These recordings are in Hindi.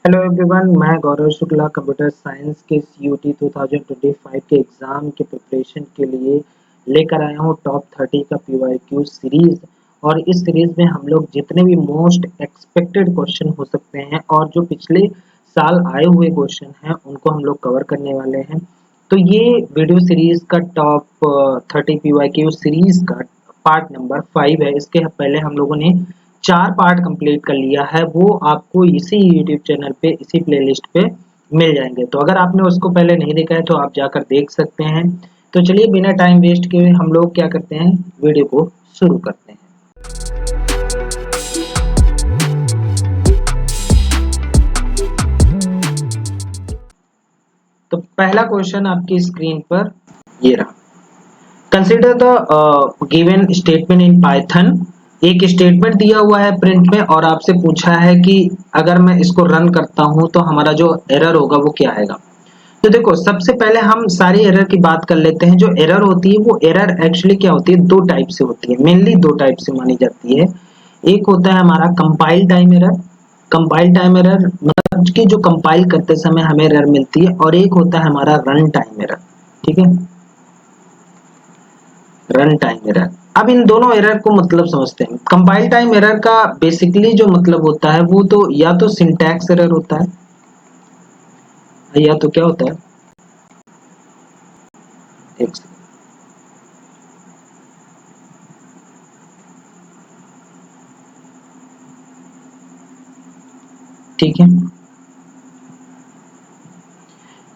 हेलो एवरीवन, मैं गौरव शुक्ला कंप्यूटर साइंस के CUT 2025 के एग्ज़ाम के प्रिपरेशन के लिए लेकर आया हूँ टॉप 30 का PYQ सीरीज़। और इस सीरीज़ में हम लोग जितने भी मोस्ट एक्सपेक्टेड क्वेश्चन हो सकते हैं और जो पिछले साल आए हुए क्वेश्चन हैं उनको हम लोग कवर करने वाले हैं। तो ये वीडियो सीरीज़ का टॉप 30 PYQ सीरीज़ का पार्ट नंबर 5 है। इसके पहले हम लोगों ने 4 पार्ट कंप्लीट कर लिया है, वो आपको इसी यूट्यूब चैनल पे इसी प्लेलिस्ट पे मिल जाएंगे। तो अगर आपने उसको पहले नहीं देखा है तो आप जाकर देख सकते हैं। तो चलिए बिना टाइम वेस्ट किए हम लोग क्या करते हैं, वीडियो को शुरू करते हैं। तो पहला क्वेश्चन आपकी स्क्रीन पर ये रहा। Consider the given statement in Python. एक स्टेटमेंट दिया हुआ है प्रिंट में और आपसे पूछा है कि अगर मैं इसको रन करता हूं तो हमारा जो एरर होगा वो क्या आएगा। तो देखो, सबसे पहले हम सारी एरर की बात कर लेते हैं। जो एरर होती है वो एरर एक्चुअली क्या होती है, दो टाइप से होती है, मेनली दो टाइप से मानी जाती है। एक होता है हमारा compile time error. Compile time error मतलब कि जो कंपाइल करते समय हमें एरर मिलती है, और एक होता है हमारा रन टाइम एरर। ठीक है, रन टाइम एरर। अब इन दोनों एरर को मतलब समझते हैं। कंपाइल टाइम एरर का बेसिकली जो मतलब होता है वो तो या तो सिंटैक्स एरर होता है या तो क्या होता है, एक सेकंड। ठीक है,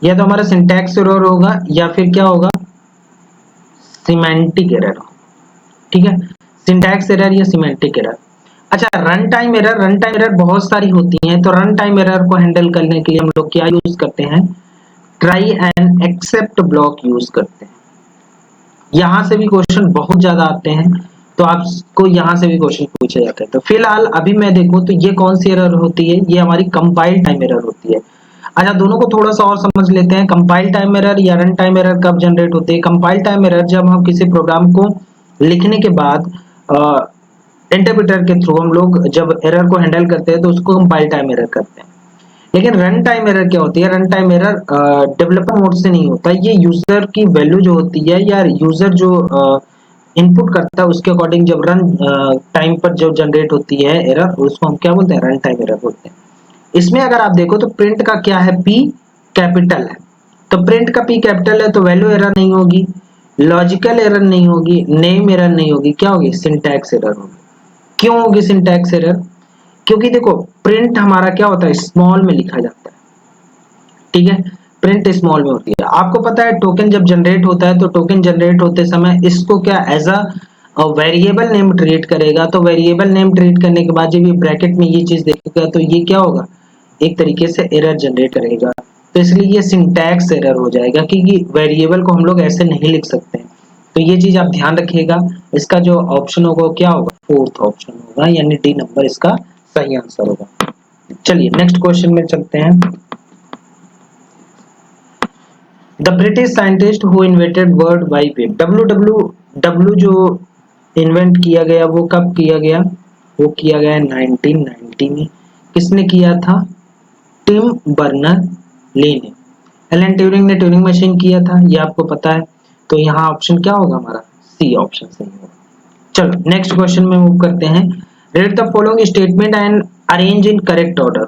या तो हमारा सिंटैक्स एरर होगा या फिर क्या होगा, सिमेंटिक एरर। ठीक है, सिंटैक्स एरर या सिमेंटिक एरर। अच्छा, run time error. Run time error बहुत सारी होती हैं, तो रन टाइम एरर को हैंडल करने के लिए हम लोग क्या यूज करते हैं, try and except block use करते हैं। यहाँ से भी क्वेश्चन बहुत ज्यादा आते हैं, तो आपको यहाँ से भी क्वेश्चन पूछे जाते हैं। तो फिलहाल अभी मैं देखूं तो ये कौन सी एरर होती है, ये हमारी कंपाइल टाइम एरर होती है। अच्छा, दोनों को थोड़ा सा और समझ लेते हैं। कंपाइल टाइम एरर या रन टाइम एरर कब जनरेट होती है। कंपाइल टाइम एरर जब हम किसी प्रोग्राम को लिखने के बाद इंटरप्रेटर के थ्रू हम लोग जब एरर को हैंडल करते हैं तो उसको कंपाइल टाइम एरर करते हैं। लेकिन रन टाइम एरर क्या होती है, run time error developer mode से नहीं होता, ये यूजर की वैल्यू जो होती है या यूजर जो इनपुट करता है उसके अकॉर्डिंग जब रन टाइम पर जो जनरेट होती है एरर, उसको हम क्या बोलते हैं, रन टाइम एरर बोलते हैं। इसमें अगर आप देखो तो प्रिंट का क्या है, पी कैपिटल है। तो प्रिंट का पी कैपिटल है तो वैल्यू एरर नहीं होगी, लॉजिकल एरर नहीं होगी, नेम एरर नहीं होगी, क्या होगी, सिंटैक्स एरर होगी। क्यों होगी सिंटैक्स एरर, क्योंकि देखो प्रिंट हमारा क्या होता है, स्मॉल में लिखा जाता है। ठीक है, प्रिंट स्मॉल में होती है। आपको पता है टोकन जब जनरेट होता है तो टोकन जनरेट होते समय इसको क्या as a variable name treat करेगा। तो वेरिएबल नेम ट्रीट करने के बाद जब ये ब्रैकेट में ये चीज देखेगा तो ये क्या होगा, एक तरीके से एरर जनरेट करेगा। तो इसलिए ये सिंटैक्स एरर हो जाएगा, क्योंकि वेरिएबल को हम लोग ऐसे नहीं लिख सकते हैं। तो ये चीज आप ध्यान रखिएगा। इसका जो ऑप्शन होगा क्या होगा, फोर्थ ऑप्शन होगा, यानी डी नंबर इसका सही आंसर होगा। चलिए नेक्स्ट क्वेश्चन में चलते हैं। The British scientist who invented world wide web. W जो इन्वेंट किया गया वो कब किया गया, वो किया गया 1990 में। किसने किया था, टिम बर्नर ली ने। एलन ट्यूरिंग ने ट्यूरिंग मशीन किया था, ये आपको पता है। तो यहाँ ऑप्शन क्या होगा हमारा, सी ऑप्शन सही होगा। चलो नेक्स्ट क्वेश्चन में मूव करते हैं। Read the following statement and arrange in correct order.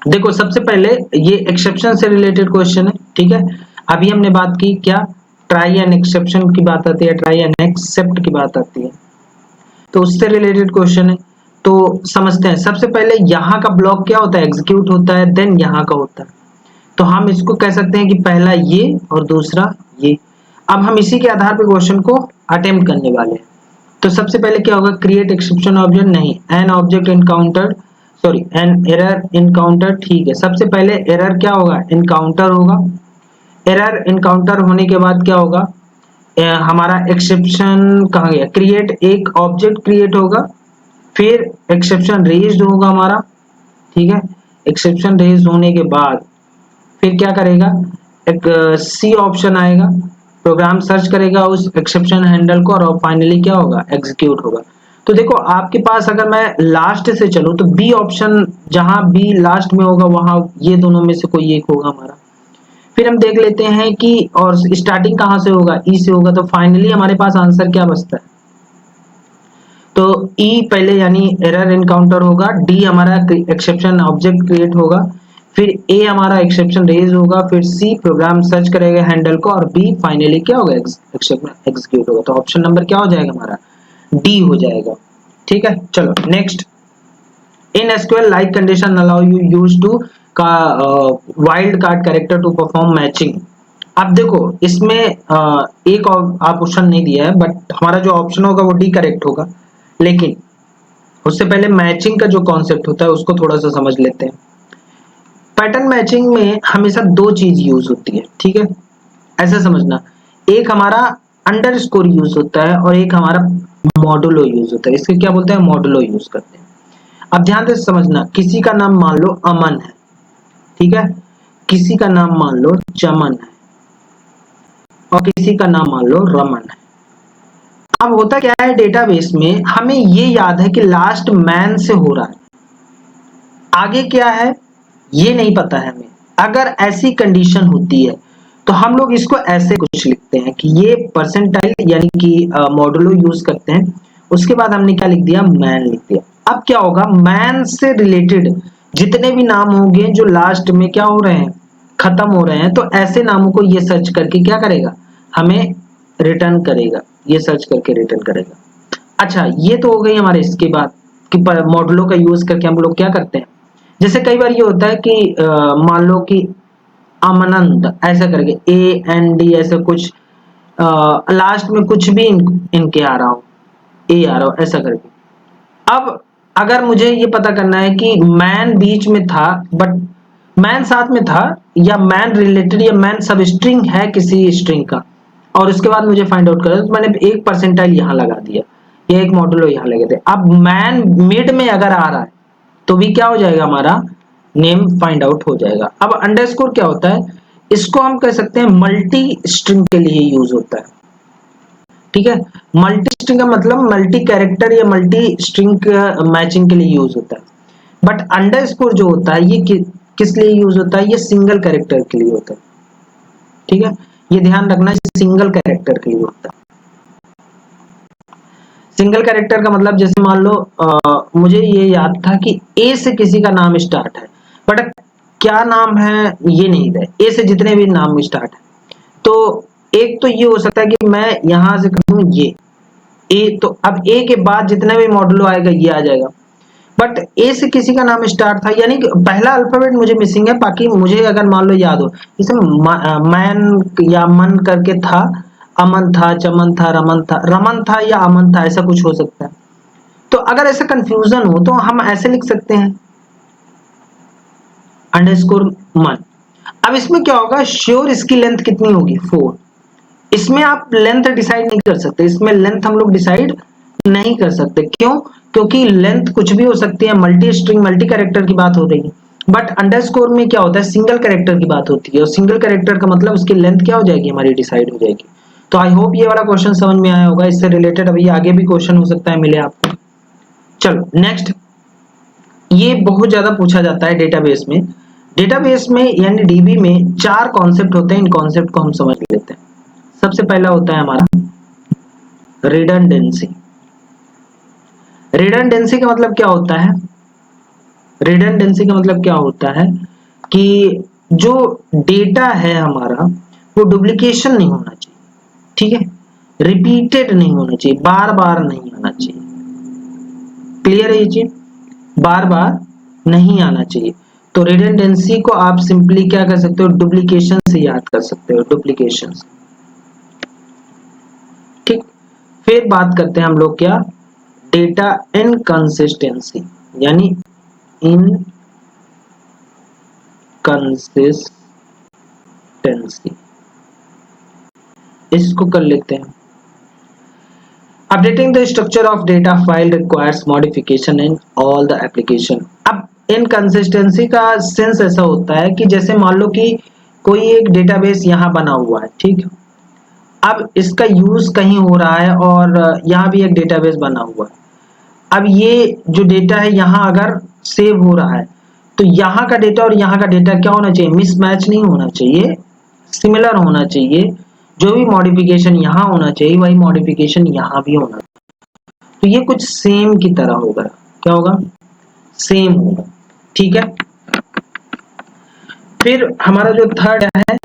देखो सबसे पहले ये एक्सेप्शन से रिलेटेड क्वेश्चन है। ठीक है, अभी हमने बात की क्या, ट्राई एंड एक्सेप्शन की बात आती है, ट्राई एंड एक्सेप्ट की बात आती है, तो उससे रिलेटेड क्वेश्चन है। तो समझते हैं, सबसे पहले यहाँ का ब्लॉक क्या होता है, एग्जीक्यूट होता है, देन यहाँ का होता है। तो हम इसको कह सकते हैं कि पहला ये और दूसरा ये। अब हम इसी के आधार पर क्वेश्चन को अटेम्प्ट करने वाले हैं। तो सबसे पहले क्या होगा, क्रिएट एक्सेप्शन ऑब्जेक्ट नहीं, an object encountered, sorry an error encounter. ठीक है, सबसे पहले एरर क्या होगा, इनकाउंटर होगा। एरर इनकाउंटर होने के बाद क्या होगा, हमारा एक्सेप्शन कहाँ गया, क्रिएट, एक ऑब्जेक्ट क्रिएट होगा, फिर एक्सेप्शन रेज्ड होगा हमारा। ठीक है, एक्सेप्शन रेज्ड होने के बाद फिर क्या करेगा, एक सी ऑप्शन आएगा, प्रोग्राम सर्च करेगा उस एक्सेप्शन हैंडल को और फाइनली क्या होगा, एग्जीक्यूट होगा। तो देखो आपके पास अगर मैं लास्ट से चलूं तो बी ऑप्शन, जहां बी लास्ट में होगा वहां ये दोनों में से कोई एक होगा हमारा। फिर हम देख लेते हैं कि और स्टार्टिंग कहां से होगा, ई से होगा, तो फाइनली हमारे पास आंसर क्या बचता है, तो ई पहले यानी एरर एनकाउंटर होगा, डी हमारा एक्सेप्शन ऑब्जेक्ट क्रिएट होगा, फिर ए हमारा एक्सेप्शन रेज होगा, फिर सी प्रोग्राम सर्च करेगा हैंडल को, और बी फाइनली क्या होगा, एक्सेप्शन एग्जीक्यूट होगा। तो ऑप्शन नंबर क्या हो जाएगा हमारा, डी हो जाएगा। ठीक है, चलो next. In SQL like condition allow you use to का wild card character to perform matching. अब देखो इसमें एक और आप ऑप्शन नहीं दिया है, बट हमारा जो ऑप्शन होगा वो डी करेक्ट होगा, लेकिन उससे पहले मैचिंग का जो कॉन्सेप्ट होता है उसको थोड़ा सा समझ लेते हैं। पैटर्न मैचिंग में हमेशा दो चीज यूज होती है, ठीक है, ऐसा समझना, एक हमारा अंडरस्कोर यूज होता है और एक हमारा मॉडुलो यूज होता है। इसके क्या बोलते हैं, मॉडुलो यूज करते हैं। अब ध्यान से समझना, किसी का नाम मान लो अमन है, ठीक है, किसी का नाम मान लो चमन है, और किसी का नाम मान लो रमन है। अब होता क्या है, डेटाबेस में हमें ये याद है कि लास्ट मैन से हो रहा है, आगे क्या है ये नहीं पता है हमें। अगर ऐसी कंडीशन होती है तो हम लोग इसको ऐसे कुछ लिखते हैं कि ये परसेंटाइल यानी कि मॉडुलो यूज करते हैं, उसके बाद हमने क्या लिख दिया, मैन लिख दिया। अब क्या होगा, मैन से रिलेटेड जितने भी नाम होंगे जो लास्ट में क्या हो रहे हैं, खत्म हो रहे हैं, तो ऐसे नामों को ये सर्च करके क्या करेगा, हमें रिटर्न करेगा, ये सर्च करके रिटर्न करेगा। अच्छा, ये तो हो गई हमारे इसके बाद कि मॉडुलो का यूज करके हम लोग क्या करते हैं, जैसे कई बार ये होता है कि मान लो कि अमनंद ऐसा करके ए एन डी ऐसा कुछ लास्ट में कुछ भी इनके आ रहा हो, ए आ रहा हो ऐसा करके। अब अगर मुझे ये पता करना है कि मैन बीच में था बट मैन साथ में था, या मैन रिलेटेड या मैन सब स्ट्रिंग है किसी स्ट्रिंग का, और उसके बाद मुझे फाइंड आउट करना, तो मैंने एक परसेंटाइल यहाँ लगा दिया या एक मॉडुलो यहाँ लगा दिया। अब मैन मिड में अगर आ रहा है तो भी क्या हो जाएगा, हमारा नेम फाइंड आउट हो जाएगा। अब अंडरस्कोर क्या होता है, इसको हम कह सकते हैं मल्टी स्ट्रिंग के लिए यूज होता है, ठीक है, मल्टी स्ट्रिंग का मतलब मल्टी कैरेक्टर या मल्टी स्ट्रिंग मैचिंग के लिए यूज होता है। बट अंडरस्कोर जो होता है ये किस लिए यूज होता है, ये सिंगल कैरेक्टर के लिए होता है, ठीक है, ये ध्यान रखना, सिंगल कैरेक्टर के लिए होता है। सिंगल कैरेक्टर का मतलब जैसे मान लो मुझे ये याद था कि ए से किसी का नाम स्टार्ट है, बट क्या नाम है ये नहीं है, ए से जितने भी नाम स्टार्ट है, तो एक तो ये हो सकता है कि मैं यहां से कर दूं ये ए, तो अब ए के बाद जितना भी मॉडुलो आएगा ये आ जाएगा, बट ए से किसी का नाम स्टार्ट था यानी कि पहला अल्फाबेट मुझे मिसिंग है, बाकी मुझे अगर मान लो याद हो, जैसे मैन या मन करके था, अमन था, चमन था, रमन था या अमन था, ऐसा कुछ हो सकता है। तो अगर ऐसा कंफ्यूजन हो तो हम ऐसे लिख सकते हैं अंडरस्कोर मन। अब इसमें क्या होगा, श्योर इसकी लेंथ कितनी होगी, 4। इसमें आप लेंथ डिसाइड नहीं कर सकते, इसमें लेंथ हम लोग डिसाइड नहीं कर सकते, क्यों, क्योंकि लेंथ कुछ भी हो सकती है, मल्टी स्ट्रिंग मल्टी कैरेक्टर की बात हो रही है, बट अंडरस्कोर में क्या होता है, सिंगल कैरेक्टर की बात होती है, और सिंगल कैरेक्टर का मतलब उसकी लेंथ क्या हो जाएगी, हमारी डिसाइड हो जाएगी। तो आई होप ये वाला क्वेश्चन समझ में आया होगा, इससे रिलेटेड अभी आगे भी क्वेश्चन हो सकता है मिले आपको। चलो नेक्स्ट, ये बहुत ज्यादा पूछा जाता है डेटाबेस में। डेटाबेस में यानी डीबी में 4 कॉन्सेप्ट होते हैं, इन कॉन्सेप्ट को हम समझ लेते हैं। सबसे पहला होता है हमारा रिडंडेंसी। रिडंडेंसी का मतलब क्या होता है, रिडंडेंसी का मतलब क्या होता है कि जो डेटा है हमारा वो डुप्लीकेशन नहीं होना चाहिए, ठीक है, रिपीटेड नहीं होना चाहिए, बार बार नहीं आना चाहिए, क्लियर है ये चीज, बार बार नहीं आना चाहिए। तो रिडंडेंसी को आप सिंपली क्या कर सकते हो, डुप्लीकेशन से याद कर सकते हो, डुप्लीकेशन, ठीक। फिर बात करते हैं हम लोग क्या, डेटा इनकंसिस्टेंसी, यानी इनकंसिस्टेंसी, इसको कर लेते हैं। Updating the structure of data file requires modification in all the application. अब इनकंसिस्टेंसी का सेंस ऐसा होता है कि जैसे मान लो कि कोई एक डेटाबेस यहाँ बना हुआ है, ठीक, अब इसका यूज कहीं हो रहा है और यहाँ भी एक डेटाबेस बना हुआ है, अब ये जो डेटा है यहाँ अगर सेव हो रहा है तो यहाँ का डेटा और यहाँ का डेटा क्या होना चाहिए, मिसमैच नहीं होना चाहिए, सिमिलर होना चाहिए। जो भी मॉडिफिकेशन यहाँ होना चाहिए वही मॉडिफिकेशन यहाँ भी होना चाहिए। तो ये कुछ सेम की तरह होगा, क्या होगा, सेम होगा, ठीक है। फिर हमारा जो थर्ड है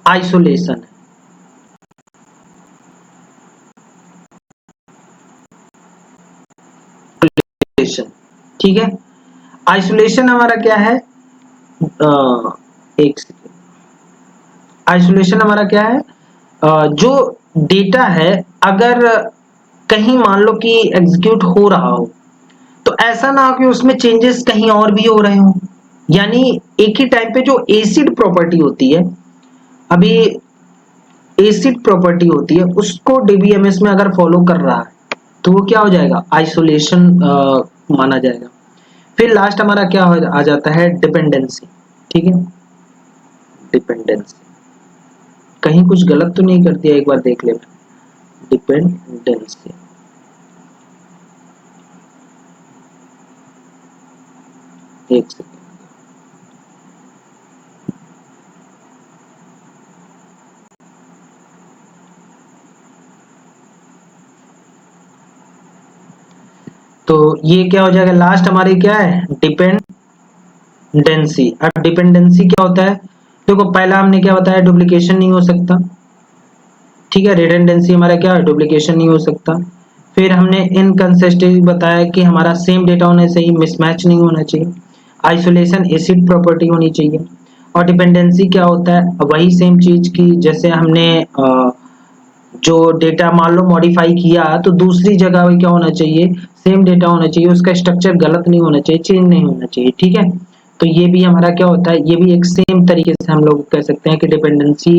आइसोलेशन, ठीक है। आइसोलेशन हमारा क्या है, एक सेकेंड, आइसोलेशन हमारा क्या है, जो डेटा है अगर कहीं मान लो कि एग्जीक्यूट हो रहा हो तो ऐसा ना हो कि उसमें चेंजेस कहीं और भी हो रहे हो, यानी एक ही टाइम पे जो एसिड प्रॉपर्टी होती है, अभी एसिड प्रॉपर्टी होती है उसको डीबीएमएस में अगर फॉलो कर रहा है तो वो क्या हो जाएगा, आइसोलेशन माना जाएगा। फिर लास्ट हमारा क्या आ जाता है, डिपेंडेंसी, ठीक है। डिपेंडेंसी, कहीं कुछ गलत तो नहीं कर दिया, एक बार देख लेना। डिपेंडेंसी, एक सेकेंड, तो ये क्या हो जाएगा, लास्ट हमारी क्या है, डिपेंडेंसी। अब डिपेंडेंसी क्या होता है, देखो पहला हमने क्या बताया, डुप्लीकेशन नहीं हो सकता, ठीक है। रिडंडेंसी हमारा क्या है, डुप्लीकेशन नहीं हो सकता। फिर हमने इनकंसिस्टेंसी बताया कि हमारा सेम डेटा होने से ही मिसमैच नहीं होना चाहिए। आइसोलेशन एसिड प्रॉपर्टी होनी चाहिए। और डिपेंडेंसी क्या होता है, वही सेम चीज की जैसे हमने जो डेटा मान लो मॉडिफाई किया तो दूसरी जगह भी क्या होना चाहिए, सेम डेटा होना चाहिए, उसका स्ट्रक्चर गलत नहीं होना चाहिए, चेंज नहीं होना चाहिए, ठीक है। तो ये भी हमारा क्या होता है, ये भी एक सेम तरीके से हम लोग कह सकते हैं कि डिपेंडेंसी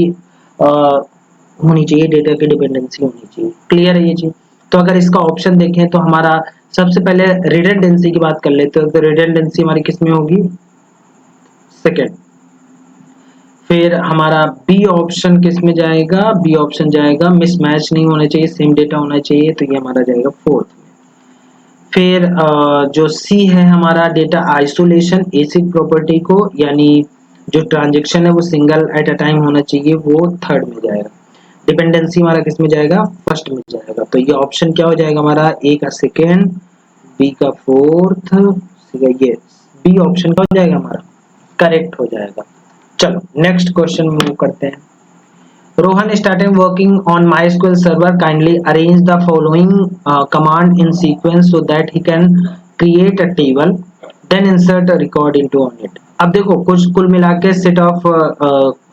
होनी चाहिए, डेटा की डिपेंडेंसी होनी चाहिए, क्लियर है ये चीज। तो अगर इसका ऑप्शन देखें तो हमारा सबसे पहले रिडंडेंसी की बात कर लेते हैं, तो रिडंडेंसी हमारी किस में होगी, सेकेंड। फिर हमारा बी ऑप्शन किस में जाएगा, बी ऑप्शन जाएगा मिसमैच नहीं होना चाहिए, सेम डेटा होना चाहिए, तो ये हमारा जाएगा फोर्थ में। फिर जो सी है हमारा डेटा आइसोलेशन एसिड प्रॉपर्टी को, यानी जो ट्रांजेक्शन है वो सिंगल एट अ टाइम होना चाहिए, वो थर्ड में जाएगा। डिपेंडेंसी हमारा किस में जाएगा, फर्स्ट में जाएगा। तो ये ऑप्शन क्या हो जाएगा हमारा, ए का सेकेंड, बी का फोर्थ, ये बी ऑप्शन क्या हो जाएगा हमारा, करेक्ट हो जाएगा। चलो नेक्स्ट क्वेश्चन मूव करते हैं। Rohan started working on MySQL server. Kindly arrange the following command in sequence so that he can create a table, then insert a record into on it. अब देखो कुछ कुल मिला के सेट ऑफ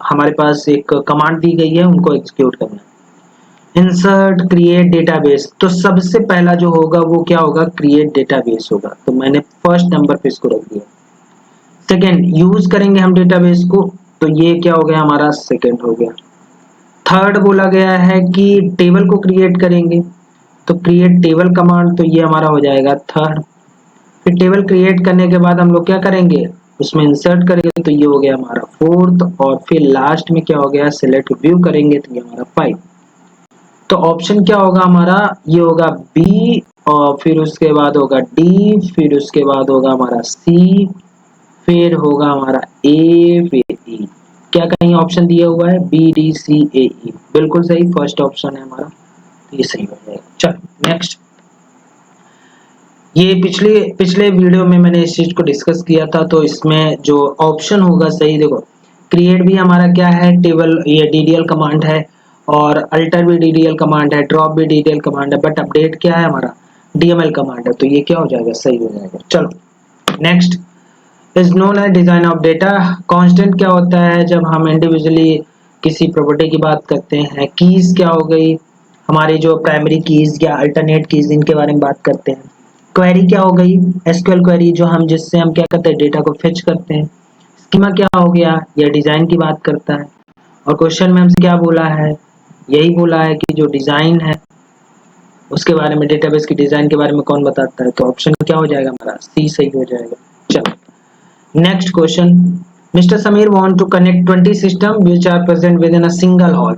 हमारे पास एक कमांड दी गई है, उनको एग्जीक्यूट करना है। इंसर्ट क्रिएट डेटाबेस, तो सबसे पहला जो होगा वो क्या होगा, क्रिएट डेटाबेस होगा, तो मैंने फर्स्ट नंबर पे इसको रख दिया। सेकेंड, यूज करेंगे हम डेटाबेस को, तो ये क्या हो गया हमारा, सेकेंड हो गया। थर्ड बोला गया है कि टेबल को क्रिएट करेंगे, तो क्रिएट टेबल कमांड, तो ये हमारा हो जाएगा थर्ड। फिर टेबल क्रिएट करने के बाद हम लोग क्या करेंगे, उसमें इंसर्ट करेंगे, तो ये हो गया हमारा फोर्थ। और फिर लास्ट में क्या हो गया, सिलेक्ट व्यू करेंगे, तो ये हमारा 5। तो ऑप्शन क्या होगा हमारा, ये होगा बी, और फिर उसके बाद होगा डी, फिर उसके बाद होगा हमारा सी, फिर होगा हमारा ए, फिर ई। क्या कहीं ऑप्शन दिया हुआ है, बी डी सी ए ई, बिल्कुल सही, फर्स्ट ऑप्शन है हमारा, तो ये सही हो जाएगा। चलो नेक्स्ट, ये पिछले पिछले वीडियो में मैंने इस चीज को डिस्कस किया था, तो इसमें जो ऑप्शन होगा सही, देखो क्रिएट भी हमारा क्या है, टेबल, ये डीडीएल कमांड है, और अल्टर भी डीडीएल कमांड है, ड्रॉप भी डीडीएल कमांड है, बट अपडेट क्या है हमारा, डीएमएल कमांड है, तो ये क्या हो जाएगा, सही हो जाएगा। चलो next, is known as design of data. Constant क्या होता है, जब हम इंडिविजुअली किसी प्रॉपर्टी की बात करते हैं। कीज क्या हो गई, हमारी जो प्राइमरी कीज या अल्टरनेट कीज, इनके बारे में बात करते हैं। क्वेरी क्या हो गई, एसक्यूएल क्वेरी, जो हम जिससे हम क्या करते हैं, डेटा को फेच करते हैं। स्कीमा क्या हो गया, यह डिजाइन की बात करता है। और क्वेश्चन में हमसे क्या बोला है, यही बोला है कि जो डिजाइन है उसके बारे में, डेटाबेस की डिजाइन के बारे में कौन बताता है, तो ऑप्शन क्या हो जाएगा हमारा, सी सही हो जाएगा। चलो next question, mister Sameer want to connect 20 system which are present within a single hall.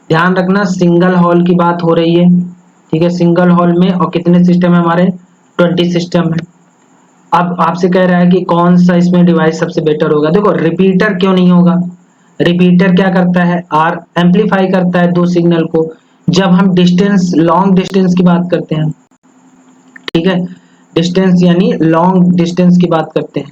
ध्यान रखना सिंगल हॉल की बात हो रही है, ठीक है, सिंगल हॉल में, और कितने सिस्टम है हमारे, 20 सिस्टम है। अब आपसे कह रहा है कि कौन सा इसमें डिवाइस सबसे बेटर होगा। देखो रिपीटर क्यों नहीं होगा, रिपीटर क्या करता है, आर एम्पलीफाई करता है दो सिग्नल को। जब हम डिस्टेंस लॉन्ग डिस्टेंस की बात करते हैं, ठीक है, डिस्टेंस यानी लॉन्ग डिस्टेंस की बात करते हैं,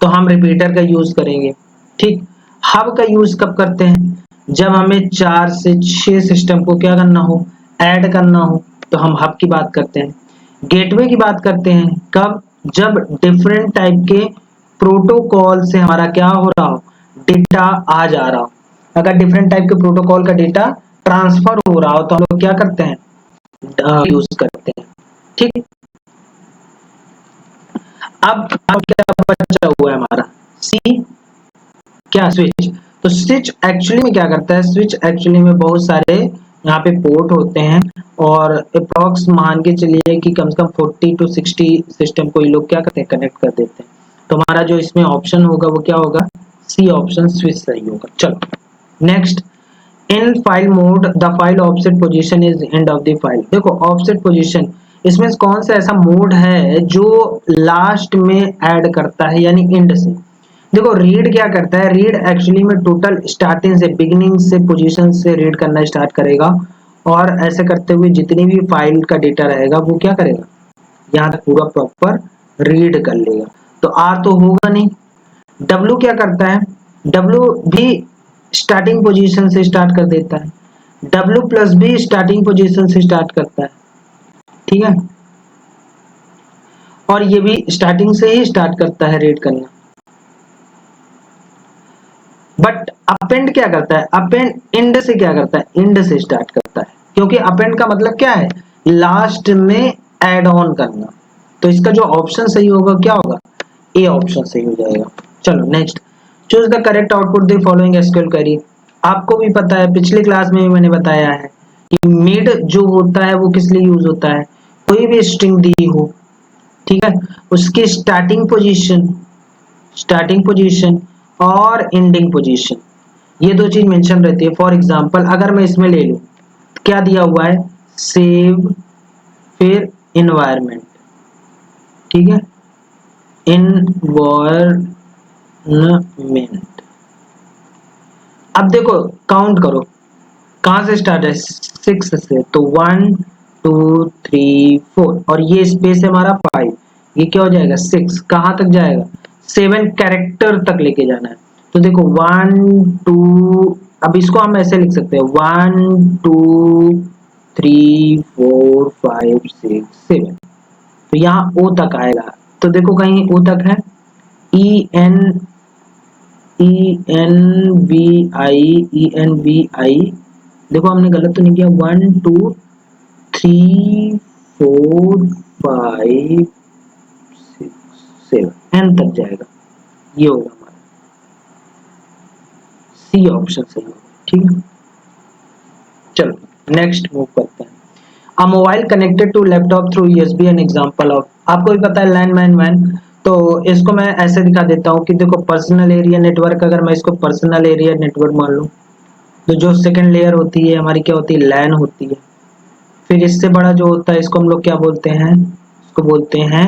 तो हम रिपीटर का यूज करेंगे। ठीक, हब का यूज कब करते हैं, जब हमें 4 से 6 सिस्टम को क्या करना हो, ऐड करना हो, तो हम हब की बात करते हैं। गेटवे की बात करते हैं कब, जब डिफरेंट टाइप के प्रोटोकॉल से हमारा क्या हो रहा हो, डेटा आ जा रहा हो। अगर डिफरेंट टाइप के प्रोटोकॉल का डेटा ट्रांसफर हो रहा हो तो हम लोग क्या करते हैं, यूज करते हैं। ठीक, अब क्या बचा हुआ है हमारा, सी क्या, स्विच। तो स्विच एक्चुअली में क्या करता है, स्विच एक्चुअली में बहुत सारे यहाँ पे पोर्ट होते हैं, और अप्रॉक्स मान के चलिए कि कम से कम 40 to 60 सिस्टम को ये लोग क्या करते हैं, कनेक्ट कर देते हैं। तो हमारा जो इसमें ऑप्शन होगा वो क्या होगा, सी ऑप्शन, स्विच सही होगा। चलो next, in file mode the file offset position is end of the file. देखो ऑफसेट पोजीशन, इसमें कौन सा ऐसा मोड है जो लास्ट में ऐड करता है, यानी एंड से। देखो रीड क्या करता है, रीड एक्चुअली में टोटल स्टार्टिंग से, बिगिनिंग से, पोजीशन से रीड करना स्टार्ट करेगा, और ऐसे करते हुए जितनी भी फाइल का डेटा रहेगा वो क्या करेगा, यहाँ तक पूरा प्रॉपर रीड कर लेगा। तो आर तो होगा नहीं। डब्ल्यू क्या करता है, डब्ल्यू भी स्टार्टिंग पोजीशन से स्टार्ट कर देता है, डब्ल्यू प्लस भी स्टार्टिंग पोजीशन से स्टार्ट करता है, ठीक है, और ये भी स्टार्टिंग से ही स्टार्ट करता है रीड करना। बट अपेंड क्या करता है, अपेंड एंड से क्या करता है, एंड से स्टार्ट करता है, क्योंकि अपेंड का मतलब क्या है, लास्ट में ऐड ऑन करना। तो इसका जो ऑप्शन सही होगा क्या होगा, ए ऑप्शन सही हो जाएगा। चलो next, choose the correct output the following SQL query. आपको भी पता है, पिछली क्लास में भी मैंने बताया है कि मिड जो होता है वो किस लिए यूज होता है, कोई भी स्ट्रिंग दी हो, ठीक है, उसकी स्टार्टिंग पोजीशन और एंडिंग पोजीशन, ये दो चीज मेंशन रहती है। फॉर एग्जांपल अगर मैं इसमें ले लूं, क्या दिया हुआ है, सेव, फिर इन्वायरमेंट, ठीक है, इन्वायरमेंट। अब देखो काउंट करो, कहां से स्टार्ट है, 6 से, तो 1 2 3 4, और ये स्पेस है हमारा 5, ये क्या हो जाएगा 6, कहां तक जाएगा, 7 कैरेक्टर तक लेके जाना है। तो देखो 1 2, अब इसको हम ऐसे लिख सकते हैं 1 2 3 4 5 6 7, तो यहाँ ओ तक आएगा। तो देखो कहीं ओ तक है, ई एन एन वी आई, देखो हमने गलत तो नहीं किया, 1 2 3 4 5 6 7 एन तक जाएगा, ये होगा हमारा सी ऑप्शन सही होगा। ठीक है, चलो नेक्स्ट मूव करते हैं। A mobile connected to laptop through USB an example of, आपको भी पता है लैंड मैन मैन, तो इसको मैं ऐसे दिखा देता हूँ कि देखो पर्सनल एरिया नेटवर्क, अगर मैं इसको पर्सनल एरिया नेटवर्क मान लूँ, तो जो सेकंड लेयर होती है हमारी क्या होती है, लैन होती है। फिर इससे बड़ा जो होता है इसको हम लोग क्या बोलते हैं, इसको बोलते हैं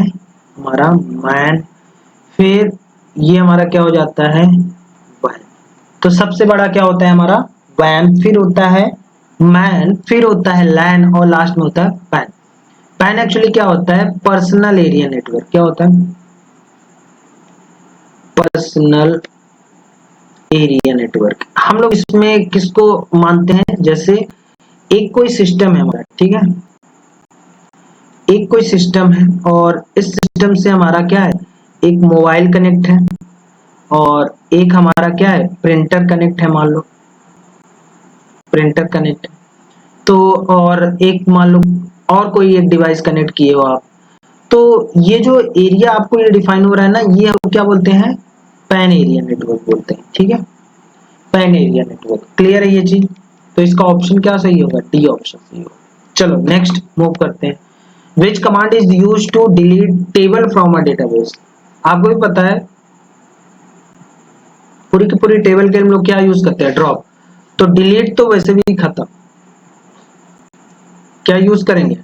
हमारा मैन। फिर ये हमारा क्या हो जाता है, वैन। तो सबसे बड़ा क्या होता है हमारा वैन, फिर होता है मैन, फिर होता है लैन, और लास्ट में होता है पैन। पैन एक्चुअली क्या होता है, पर्सनल एरिया नेटवर्क। क्या होता है, पर्सनल एरिया नेटवर्क। हम लोग इसमें किसको मानते हैं, जैसे एक कोई सिस्टम है हमारा, ठीक है, एक कोई सिस्टम है, और इस सिस्टम से हमारा क्या है, एक मोबाइल कनेक्ट है, और एक हमारा क्या है, प्रिंटर कनेक्ट है, मान लो प्रिंटर कनेक्ट। तो और एक मान लो और कोई एक डिवाइस कनेक्ट किए हो आप, तो ये जो एरिया आपको ये डिफाइन हो रहा है ना, ये हम क्या बोलते हैं, पैन एरिया नेटवर्क बोलते हैं। ठीक है, पैन एरिया नेटवर्क, क्लियर है ये चीज। तो इसका ऑप्शन क्या सही होगा, डी ऑप्शन सही होगा। चलो नेक्स्ट मूव करते हैं। Which command is use to delete table from a database. आपको भी पता है पूरी की पूरी टेबल के हम लोग क्या यूज करते हैं, ड्रॉप। तो डिलीट तो वैसे भी खत्म, क्या यूज करेंगे,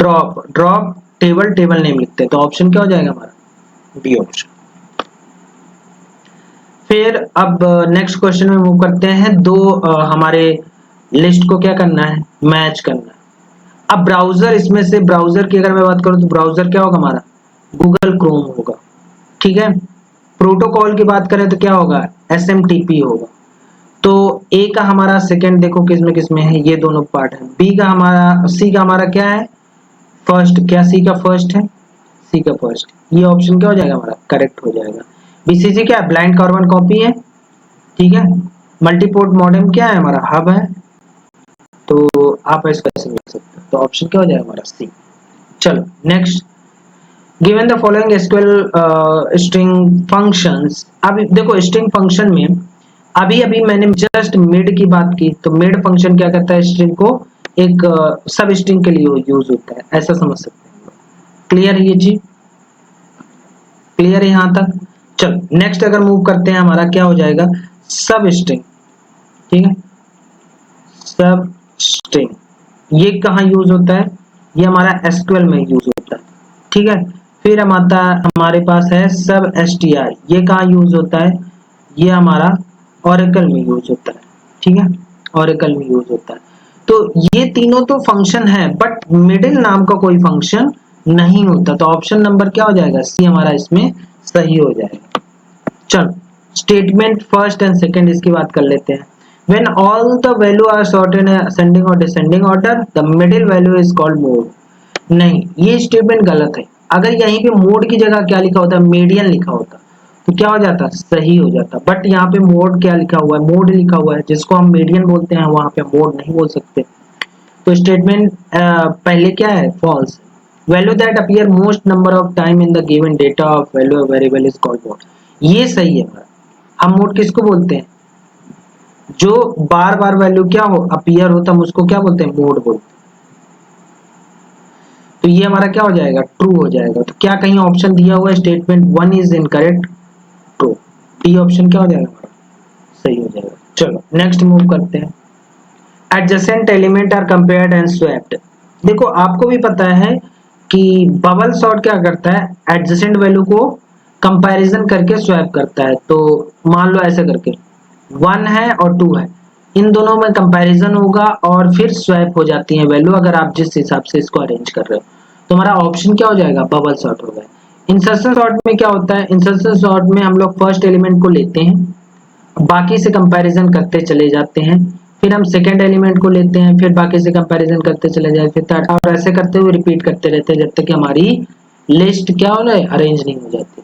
ड्रॉप। ड्रॉप टेबल नेम लिखते हैं। तो ऑप्शन क्या हो जाएगा हमारा बी ऑप्शन। फिर अब नेक्स्ट क्वेश्चन में मूव करते हैं। दो हमारे लिस्ट को क्या करना है, मैच करना है। अब ब्राउजर, इसमें से ब्राउजर की अगर मैं बात करूं तो ब्राउजर क्या होगा हमारा, गूगल क्रोम होगा, ठीक है। प्रोटोकॉल की बात करें तो क्या होगा, एसएमटीपी होगा। तो ए का हमारा सेकंड देखो किसमें है, ये दोनों पार्ट है। बी का हमारा, सी का हमारा क्या है फर्स्ट, क्या सी का फर्स्ट है, सी का फर्स्ट। ये ऑप्शन क्या हो जाएगा हमारा, करेक्ट हो जाएगा। बीसीसी क्या है, ब्लाइंड कार्बन कॉपी है, ठीक है। मल्टीपोर्ट मॉडेम क्या है हमारा, हब है। तो आप इसको ऐसे लिख सकते हो। तो ऑप्शन क्या हो जाएगा हमारा सी। चलो next, given the following SQL string functions. अब देखो स्ट्रिंग फंक्शन में अभी अभी मैंने जस्ट मिड की बात की, तो मिड फंक्शन क्या करता है, स्ट्रिंग को एक सब स्ट्रिंग के लिए यूज होता है, ऐसा समझ सकते हैं। क्लियर है ये चीज, क्लियर है यहाँ तक। चलो नेक्स्ट अगर मूव करते हैं, हमारा क्या हो जाएगा सब स्ट्रिंग, ठीक है। सब स्ट्रिंग ये कहाँ यूज होता है, ये हमारा एसक्यूएल में यूज होता है, ठीक है। फिर हमारे पास है सब एसटीआर, ये कहाँ यूज होता है, ये हमारा ओरेकल में यूज होता है, ठीक है, ओरेकल में यूज होता है। तो ये तीनों तो फंक्शन है, बट मिडिल नाम का कोई फंक्शन नहीं होता। तो ऑप्शन नंबर क्या हो जाएगा, सी हमारा इसमें सही हो जाएगा। चलो स्टेटमेंट फर्स्ट एंड सेकंड इसकी बात कर लेते हैं। When all the value are sorted in ascending or descending order, the middle value is called mode. नहीं, ये स्टेटमेंट गलत है। अगर यहीं पे मोड की जगह क्या लिखा होता है, मीडियन लिखा होता तो क्या हो जाता, सही हो जाता। बट यहाँ पे मोड क्या लिखा हुआ है, मोड लिखा हुआ है, जिसको हम मीडियन बोलते हैं, वहां पे मोड नहीं बोल सकते। तो स्टेटमेंट पहले क्या है, false. Value that appear most number of time in the given data of value variable is called mode. ये सही है। हम मोड किसको बोलते हैं, जो बार बार वैल्यू क्या हो अपीयर होता, हम उसको क्या बोलते हैं, मोड बोलते हैं। तो ये हमारा क्या हो जाएगा, ट्रू हो जाएगा। तो क्या कहीं ऑप्शन दिया हुआ है statement one is incorrect, true. D option क्या हो जाएगा हमारा, सही हो जाएगा। चलो नेक्स्ट मूव करते हैं। Adjacent element are compared and swapped. देखो आपको भी पता है कि बबल सॉर्ट क्या करता है, एडजेसेंट वैल्यू को कंपैरिजन करके स्वैप करता है। तो मान लो ऐसे करके 1 है और 2 है, इन दोनों में कंपैरिजन होगा और फिर स्वैप हो जाती है वैल्यू, अगर आप जिस हिसाब से इसको अरेंज कर रहे हो। तो हमारा ऑप्शन क्या हो जाएगा, बबल सॉर्ट होगा। इंसर्शन सॉर्ट में क्या होता है, इंसर्शन सॉर्ट में हम लोग फर्स्ट एलिमेंट को लेते हैं, बाकी से कंपैरिजन करते चले जाते हैं, फिर हम सेकंड एलिमेंट को लेते हैं, फिर बाकी से कंपैरिजन करते चले जाते, फिर थर्ड, और ऐसे करते हुए रिपीट करते रहते हैं जब तक कि हमारी लिस्ट क्या हो जाए, अरेंज नहीं हो जाती।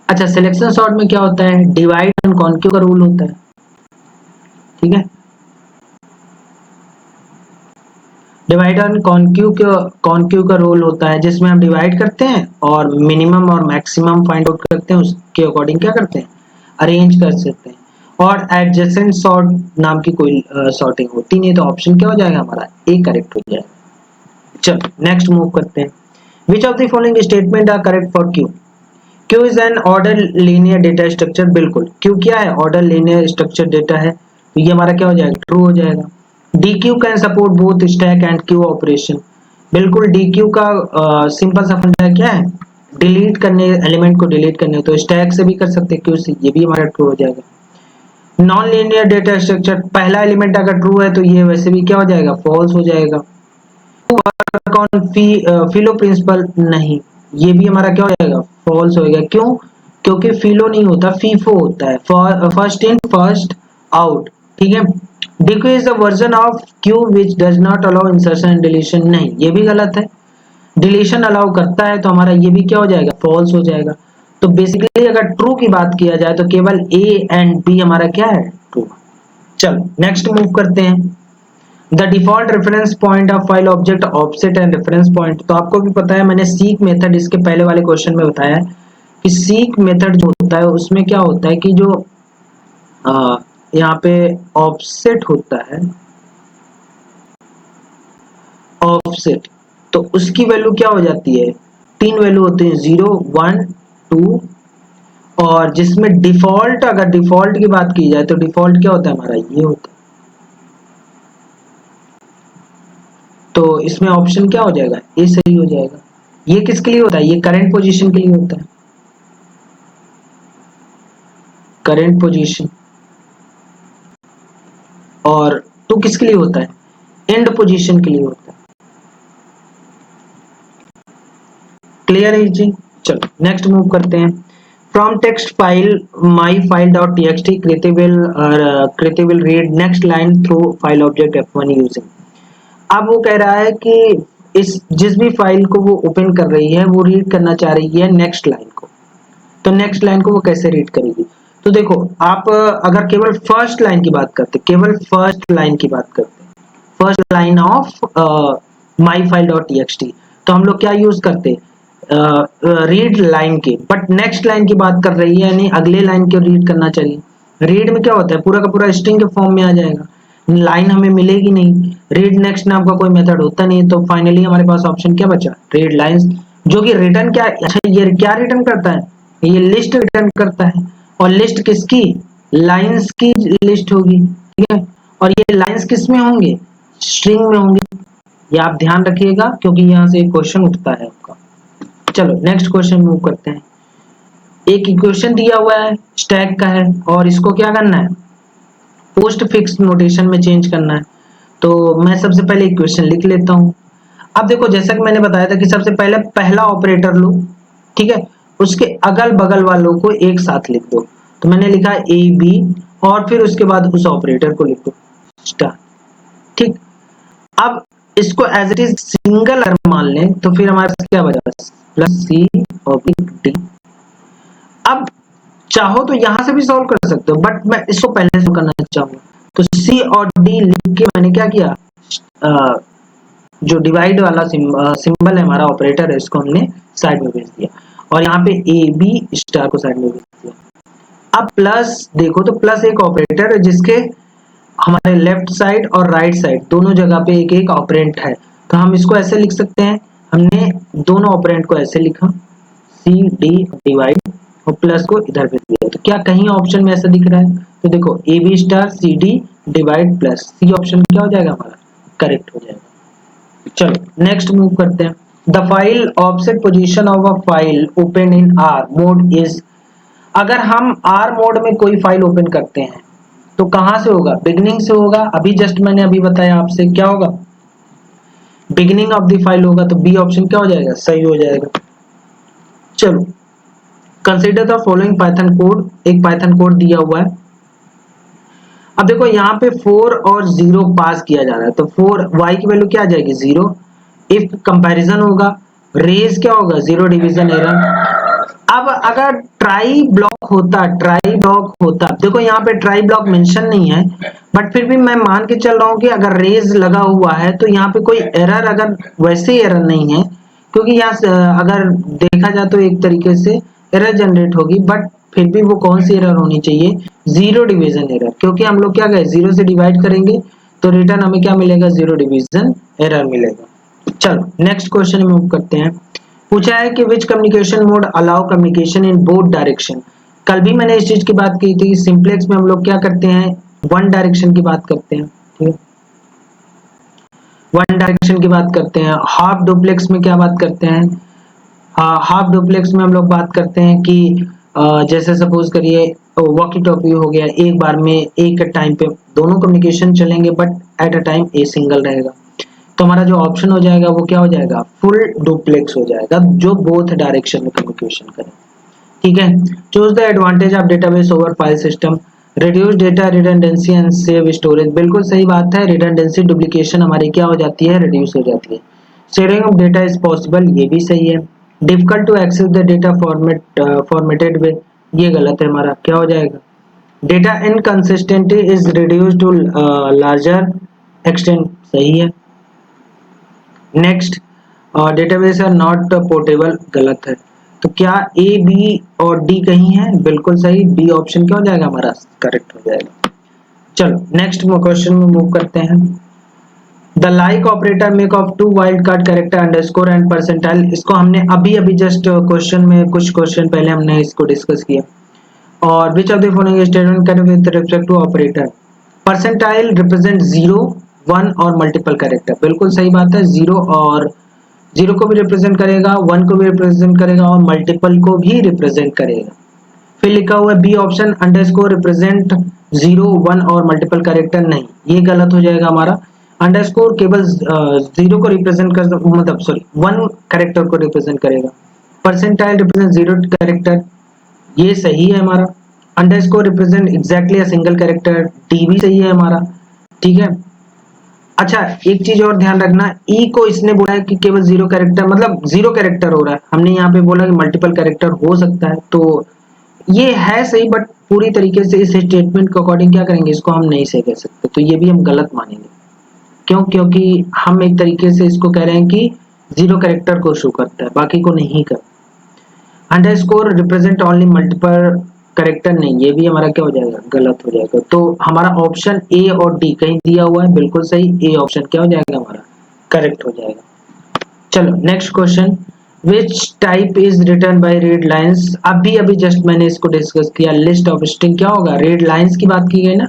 अच्छा सिलेक्शन सॉर्ट में क्या होता है, डिवाइड एंड कॉन्क्यू का रूल होता है, ठीक है। डिवाइड एंड कॉन्क्यू का रोल होता है, जिसमें हम डिवाइड करते हैं और मिनिमम और मैक्सिमम फाइंड आउट करते हैं, उसके अकॉर्डिंग क्या करते हैं, अरेंज कर सकते हैं। और एडजेसेंट सॉर्ट नाम की कोई सॉर्टिंग होती नहीं। तो ऑप्शन क्या हो जाएगा हमारा, ए करेक्ट हो जाएगा। चलो नेक्स्ट मूव करते हैं। Which of the following statement are correct for queue. Queue is an order linear data structure. बिल्कुल, क्यू क्या है, ऑर्डर लीनियर स्ट्रक्चर डेटा है। तो ये हमारा क्या हो जाएगा, ट्रू हो जाएगा। DQ can support both stack and Q operation. बिल्कुल, DQ का सिंपल सा फंडा क्या है, डिलीट करने, एलिमेंट को डिलीट करने, तो स्टैक से भी कर सकते हैं, क्यू से, ये भी हमारा ट्रू हो जाएगा। नॉन लीनियर डेटा स्ट्रक्चर, पहला एलिमेंट अगर ट्रू है तो ये वैसे भी क्या हो जाएगा, फॉल्स हो जाएगा। वर्क ऑन फिलो प्रिंसिपल, नहीं, ये भी हमारा क्या हो जाएगा, फॉल्स होएगा। क्यों, क्योंकि फिलो नहीं होता, फीफो होता है, फर्स्ट इन फर्स्ट आउट, ठीक है। DQ is the version of Q which does not allow insertion and deletion, नहीं, ये भी गलत है। डिलीशन अलाउ करता है, तो हमारा ये भी क्या हो जाएगा, फॉल्स हो जाएगा। तो बेसिकली अगर ट्रू की बात किया जाए तो केवल A एंड B हमारा क्या है, ट्रू। चलो नेक्स्ट मूव करते हैं। The default reference point of file object offset and reference point. तो आपको भी पता है, मैंने सीक मेथड इसके पहले वाले क्वेश्चन में बताया है कि सीक मेथड जो होता है उसमें क्या होता है कि जो यहाँ पे ऑफसेट होता है, ऑफसेट, तो उसकी वैल्यू क्या हो जाती है, 3 वैल्यू होती है, 0 1 2, और जिसमें डिफॉल्ट, अगर डिफॉल्ट की बात की जाए तो डिफॉल्ट क्या होता है हमारा, ये होता है। तो इसमें ऑप्शन क्या हो जाएगा, ए सही हो जाएगा। ये किसके लिए होता है? ये करंट पोजीशन के लिए होता है, करंट पोजीशन। और टू किसके लिए होता है? एंड पोजीशन के लिए होता है। क्लियर है जी? चलो नेक्स्ट मूव करते हैं। From text file my file dot T x T Kriti will read next line through file object F1 using. अब वो कह रहा है कि इस जिस भी फाइल को वो ओपन कर रही है वो रीड करना चाह रही है नेक्स्ट लाइन को। तो नेक्स्ट लाइन को वो कैसे रीड करेगी? तो देखो आप अगर केवल फर्स्ट लाइन की बात करते, केवल फर्स्ट लाइन की बात करते, first line of my file dot T x T, तो हम लोग क्या यूज करते? रीड लाइन के। बट नेक्स्ट लाइन की बात कर रही है यानी अगले लाइन को रीड करना चाहिए। रीड में क्या होता है? पूरा का पूरा स्ट्रिंग के फॉर्म में आ जाएगा, लाइन हमें मिलेगी नहीं। रीड नेक्स्ट नाम का कोई मेथड होता नहीं, तो फाइनली हमारे पास ऑप्शन क्या बचा? Read lines. जो कि रिटर्न क्या, अच्छा ये क्या रिटर्न करता है? ये लिस्ट रिटर्न करता है। और लिस्ट किसकी? लाइंस की लिस्ट होगी, ठीक है। और ये लाइंस किस में होंगे? स्ट्रिंग में होंगे। ये आप ध्यान रखिएगा क्योंकि यहाँ से एक क्वेश्चन उठता है आपका। चलो नेक्स्ट क्वेश्चन मूव करते हैं। एक इक्वेशन दिया हुआ है, स्टैक का है, और इसको क्या करना है? पोस्ट फिक्स नोटेशन में चेंज करना है। तो मैं सबसे पहले इक्वेशन लिख लेता हूं। अब देखो जैसा कि मैंने बताया था कि सबसे पहले पहला ऑपरेटर लो, ठीक है, उसके अगल बगल वालों को एक साथ लिख दो। तो मैंने लिखा ए बी और फिर उसके बाद उस ऑपरेटर को लिख दो स्टार, ठीक। अब इसको एज इट इज सिंगल अगर मान लें तो फिर हमारे पास क्या बचा? प्लस सी और डी। अब चाहो तो यहां से भी सॉल्व कर सकते हो, बट मैं इसको पहले सॉल्व करना चाहूंगा। तो सी और डी लिख के मैंने क्या किया? जो डिवाइड वाला सिंबल है हमारा ऑपरेटर है, इसको हमने साइड में भेज दिया और यहाँ पे ए बी स्टार को साइड में भेज दिया। अब प्लस देखो तो प्लस एक ऑपरेटर है जिसके हमारे लेफ्ट साइड और राइट साइड दोनों जगह पे एक एक ऑपरेंट है। तो हम इसको ऐसे लिख सकते हैं, हमने दोनों ऑपरेंट को ऐसे लिखा सी डी डिवाइड और प्लस को इधर भेज दिया। तो क्या कहीं ऑप्शन में ऐसा दिख रहा है? तो देखो A B star C D divide plus C option क्या हो जाएगा? हमारा करेक्ट हो जाएगा। चलो नेक्स्ट मूव करते हैं। The file offset position of a file open in are mode is. अगर हम आर मोड में कोई फाइल ओपन करते हैं तो कहां से होगा? बिगिनिंग से होगा। अभी जस्ट मैंने अभी बताया आपसे क्या होगा? बिगिनिंग ऑफ द फाइल होगा। तो बी ऑप्शन क्या हो जाएगा? सही हो जाएगा। चलो consider the following Python code. एक पाइथन कोड दिया हुआ है। अब देखो यहाँ पे 4 और 0 पास किया जा रहा है, तो 4 y की वैल्यू क्या आ जाएगी? 0। इफ कंपैरिजन होगा, रेज क्या होगा? 0 डिवीजन एरर। अब अगर ट्राई ब्लॉक होता, देखो यहाँ पे ट्राई ब्लॉक मेंशन नहीं है, बट फिर भी मैं मान के चल रहा हूँ कि अगर रेज लगा हुआ है तो यहाँ पे कोई एरर, अगर वैसे एरर नहीं है, क्योंकि यहाँ अगर देखा जाए तो एक तरीके से एरर जनरेट होगी, बट फिर भी वो कौन सी एरर होनी चाहिए? 0 डिवीजन एरर, क्योंकि हम लोग क्या गए 0 से डिवाइड करेंगे तो रिटर्न हमें क्या मिलेगा? 0 डिवीजन एरर मिलेगा। चलो नेक्स्ट क्वेश्चन में मूव करते हैं। पूछा है कि which communication mode allow communication in both direction. कल भी मैंने इस चीज की बात की थी। सिंपलेक्स में हम लोग क्या करते हैं? वन डायरेक्शन की बात करते हैं, ठीक है, वन डायरेक्शन की बात करते हैं। हाफ डुप्लेक्स में क्या बात करते हैं? हाफ डुप्लेक्स में हम लोग बात करते हैं कि जैसे सपोज करिए वॉकी टॉकी हो गया, एक बार में एक टाइम पे दोनों कम्युनिकेशन चलेंगे, but at a time a single रहेगा। तो हमारा जो ऑप्शन हो जाएगा वो क्या हो जाएगा? फुल डुप्लेक्स हो जाएगा, जो बोथ डायरेक्शन में कम्युनिकेशन करे, ठीक है। Choose the advantage of database over file system. Reduce data redundancy and save storage. बिल्कुल सही बात है, रिडंडेंसी डुप्लीकेशन हमारी क्या हो जाती है? रिड्यूस हो जाती है। Sharing of data is possible, ये भी सही है। Difficult to access the data formatted way, ये गलत है, हमारा क्या हो जाएगा? Data inconsistency is reduced to larger extent, सही है। Next, database are not portable, गलत है। तो क्या ए बी और डी कहीं है? बिल्कुल सही, डी ऑप्शन क्या हो जाएगा? हमारा करेक्ट हो जाएगा। चलो नेक्स्ट क्वेश्चन में मूव करते हैं। The like operator make of to wild card character underscore and percentile. इसको हमने अभी अभी जस्ट क्वेश्चन में कुछ क्वेश्चन पहले हमने इसको डिस्कस किया। और which of the following statement can with respect to operator? Percentile represent 0, 1 और मल्टीपल कैरेक्टर, बिल्कुल सही बात है। 0 और 0 को भी रिप्रेजेंट करेगा, 1 को भी रिप्रेजेंट करेगा और मल्टीपल को भी रिप्रेजेंट करेगा। फिर लिखा हुआ है बी ऑप्शन अंडरस्कोर रिप्रेजेंट 0, 1 और मल्टीपल कैरेक्टर नहीं, ये गलत हो जाएगा हमारा। अंडरस्कोर केवल 0 को रिप्रेजेंट कर मतलब सॉरी 1 कैरेक्टर को रिप्रेजेंट करेगा। परसेंटाइल रिप्रेजेंट 0 कैरेक्टर, ये सही है हमारा। Underscore represent exactly a single character, D भी सही है हमारा। ठीक है। अच्छा एक चीज और ध्यान रखना, ई को इसने बोला है कि केवल 0 कैरेक्टर मतलब 0 कैरेक्टर हो रहा है, हमने यहाँ पे बोला कि मल्टीपल कैरेक्टर हो सकता है, तो ये है सही बट पूरी तरीके से इस स्टेटमेंट के अकॉर्डिंग क्या करेंगे, इसको हम नहीं सही कह सकते, तो ये भी हम गलत मानेंगे। क्यों? क्योंकि हम एक तरीके से इसको कह रहे हैं कि 0 कैरेक्टर को शो करता है, बाकी को नहीं करता। Underscore represent only multiple character नहीं, ये भी हमारा क्या हो जाएगा, गलत हो जाएगा। तो हमारा ऑप्शन ए और डी कहीं दिया हुआ है बिल्कुल सही, ए ऑप्शन क्या हो जाएगा हमारा, करेक्ट हो जाएगा। चलो next question, which type is return by read lines. अभी अभी जस्ट मैंने इसको डिस्कस किया, लिस्ट ऑफ स्ट्रिंग क्या होगा, रेड लाइंस की बात की गई ना,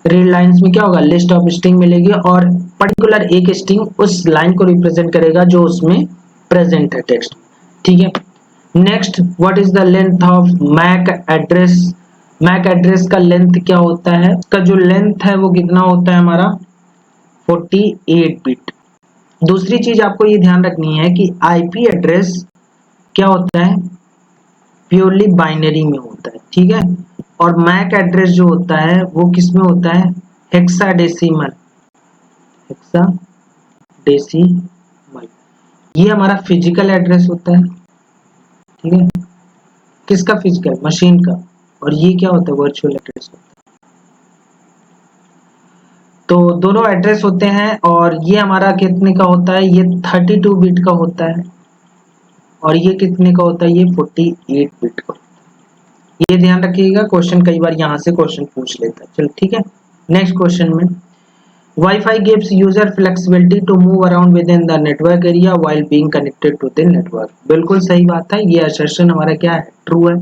रेड लाइंस में क्या होगा, लिस्ट ऑफ स्ट्रिंग मिलेगी और पर्टिकुलर एक स्ट्रिंग उस लाइन को रिप्रेजेंट करेगा जो उसमें प्रेजेंट है टेक्स्ट। ठीक है। Next, what is the length of MAC address. MAC address का लेंथ क्या होता है, इसका जो लेंथ है वो कितना होता है हमारा 48 बिट। दूसरी चीज आपको ये ध्यान रखनी है कि आईपी एड्रेस क्या होता है, प्योरली बाइनरी में होता है। ठीक है। और मैक एड्रेस जो होता है वो किस में होता है, हेक्साडेसिमल, हेक्साडेसिमल, ये हमारा फिजिकल एड्रेस होता है। ठीक है। किसका, फिजिकल मशीन का, और ये क्या होता है, वर्चुअल एड्रेस होता है। तो दोनों एड्रेस होते हैं और ये हमारा कितने का होता है, ये 32 बिट का होता है और ये कितने का होता है, ये 48 बिट का। ये ध्यान रखिएगा, क्वेश्चन कई बार यहाँ से क्वेश्चन पूछ लेता है। चलो ठीक है। नेक्स्ट क्वेश्चन में, WiFi gives user flexibility to move around within the network area while being connected to the network. बिल्कुल सही बात है, ये असर्शन हमारा क्या है, ट्रू है।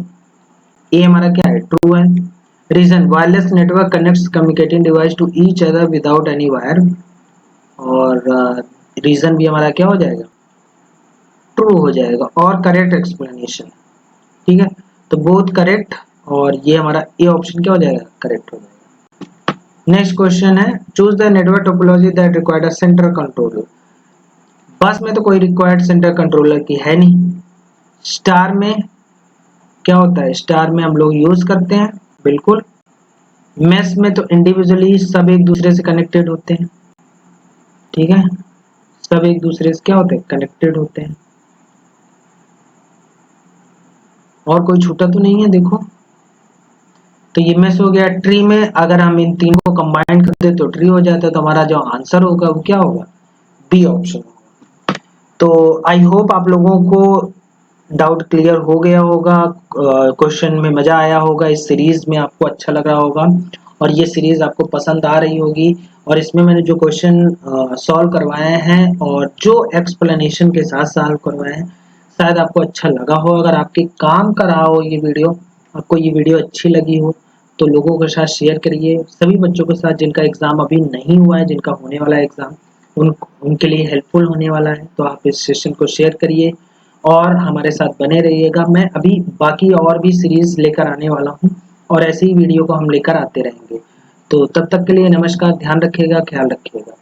ए हमारा क्या है, ट्रू है। Reason, wireless network connects communicating device to each other without any wire, और रीजन भी हमारा क्या हो जाएगा, ट्रू हो जाएगा। और करेक्ट एक्सप्लेनेशन। ठीक है। तो बोथ करेक्ट, और ये हमारा ए ऑप्शन क्या हो जाएगा, करेक्ट हो जाएगा। नेक्स्ट क्वेश्चन है, choose the network topology that required a centre controller. बस में तो कोई रिक्वायर्ड सेंटर कंट्रोलर की है नहीं। स्टार में क्या होता है, स्टार में हम लोग यूज करते हैं बिल्कुल। मेस में तो इंडिविजुअली सब एक दूसरे से कनेक्टेड होते हैं। ठीक है। सब एक दूसरे से क्या होते हैं, कनेक्टेड होते हैं। और कोई छूटा तो नहीं है, देखो। तो ये मेस हो गया। ट्री में अगर हम इन तीनों को कंबाइन कर दे तो ट्री हो जाता है, तो हमारा जो आंसर होगा वो क्या होगा, बी ऑप्शन होगा। तो आई होप आप लोगों को डाउट क्लियर हो गया होगा, क्वेश्चन में मजा आया होगा, इस सीरीज में आपको अच्छा लग रहा होगा और ये सीरीज आपको पसंद आ रही होगी। और इसमें मैंने जो क्वेश्चन सॉल्व करवाए हैं और जो एक्सप्लेनेशन के साथ सॉल्व करवाए हैं, शायद आपको अच्छा लगा हो। अगर आपके काम का रहा हो ये वीडियो, आपको ये वीडियो अच्छी लगी हो, तो लोगों के साथ शेयर करिए, सभी बच्चों के साथ जिनका एग्जाम अभी नहीं हुआ है, जिनका होने वाला है एग्जाम, उनके लिए हेल्पफुल होने वाला है। तो आप इस सेशन को शेयर करिए और हमारे साथ बने रहिएगा। मैं अभी बाकी और भी सीरीज लेकर आने वाला हूँ और ऐसे ही वीडियो को हम लेकर आते रहेंगे। तो तब तक के लिए नमस्कार, ध्यान रखिएगा, ख्याल रखिएगा।